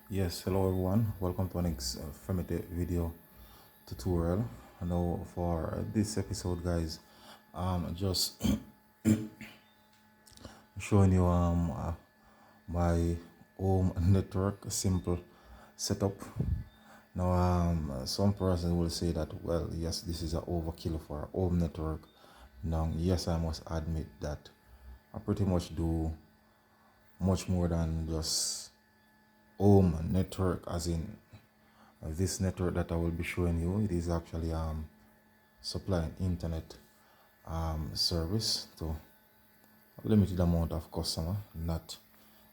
Yes, hello everyone. Welcome to an informative video tutorial. Now for this episode, guys, just showing you my home network simple setup. Now some person will say that, well, yes, this is a overkill for a home network. Now yes, I must admit that I pretty much do much more than just home network, as in this network that I will be showing you. It is actually supplying internet service to a limited amount of customer, not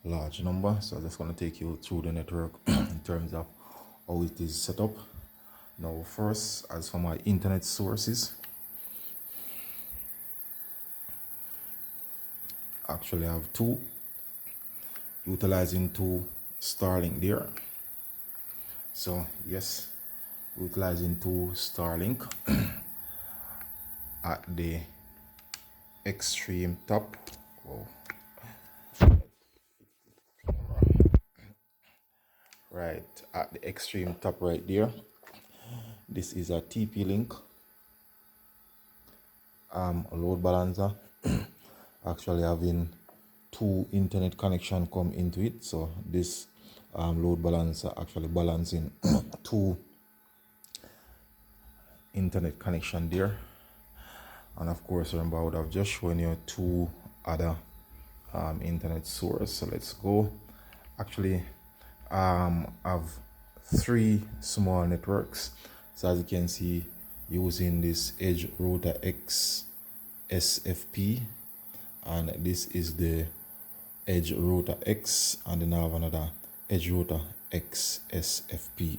large number. So I'm just going to take you through the network in terms of how it is set up. Now first, as for my internet sources, actually I have two, utilizing two Starlink there. So yes, utilizing two Starlink at the extreme top. Whoa. Right at the extreme top right there, this is a TP-Link load balancer. Actually having two internet connection come into it, so this load balancer actually balancing two internet connection there. And of course, remember, I would have just shown you two other internet source. So let's go. Actually have three small networks. So as you can see, using this EdgeRouter X SFP, and this is the EdgeRouter X, and then I have another EdgeRouter X SFP.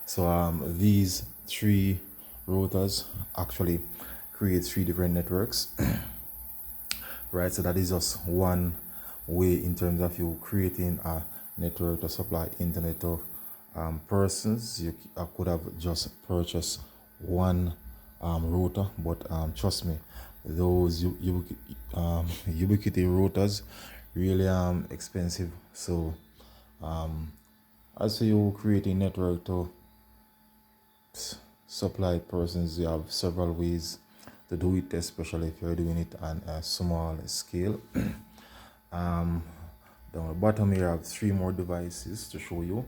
So these three routers actually create three different networks. Right, so that is just one way in terms of you creating a network to supply internet to persons. You could have just purchased one router, but trust me, those ubiquity routers really expensive. So as you create a network to supply persons, you have several ways to do it, especially if you're doing it on a small scale. Down the bottom here I have three more devices to show you.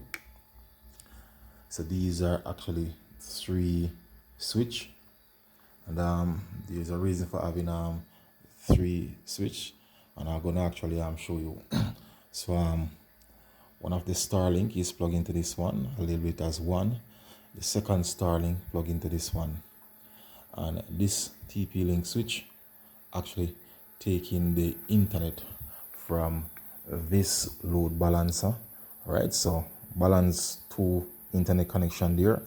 So these are actually three switch, and there's a reason for having three switch, and I'm gonna actually show you. So one of the Starlink is plugged into this one, a little bit as one. The second Starlink plug into this one, and this TP-Link switch actually taking the internet from this load balancer. Right, so balance two internet connection there,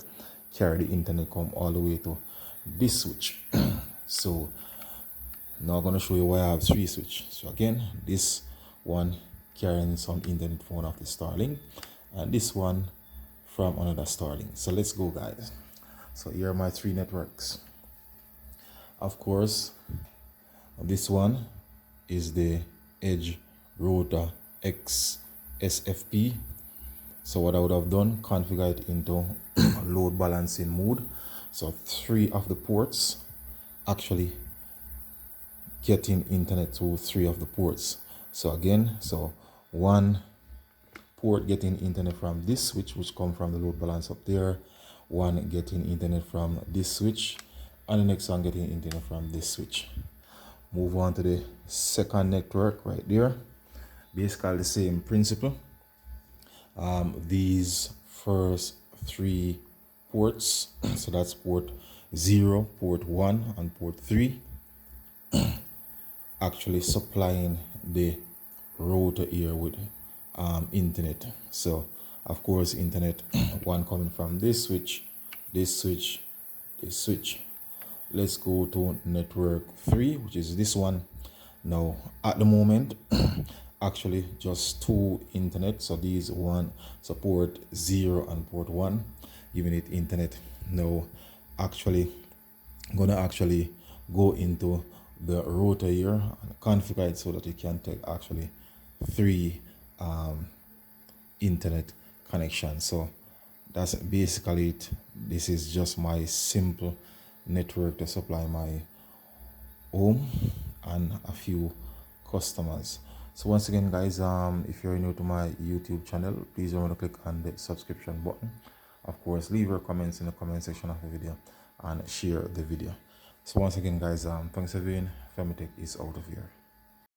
carry the internet come all the way to this switch. So now I'm going to show you why I have three switch. So again, this one carrying some internet from one of the Starlink, and this one from another Starlink. So let's go, guys. So here are my three networks. Of course, this one is the EdgeRouter X SFP. So what I would have done, configure it into load balancing mode. So three of the ports actually getting internet to three of the ports. So again, so one port getting internet from this switch, which come from the load balance up there, one getting internet from this switch, and the next one getting internet from this switch. Move on to the second network right there. Basically the same principle. These first three ports, so that's port 0, port 1, and port 3, actually supplying the router here with internet. So of course internet one coming from this switch, this switch, this switch. Let's go to network 3, which is this one. Now at the moment actually just two internet, so these one support 0 and port 1 giving it internet. Now actually gonna actually go into the router here and configure it so that it can take actually three internet connection. So that's basically it. This is just my simple network to supply my home and a few customers. So once again, guys, if you're new to my YouTube channel, please remember to click on the subscription button. Of course, leave your comments in the comment section of the video and share the video. So once again, guys, thanks for viewing. Femitech is out of here.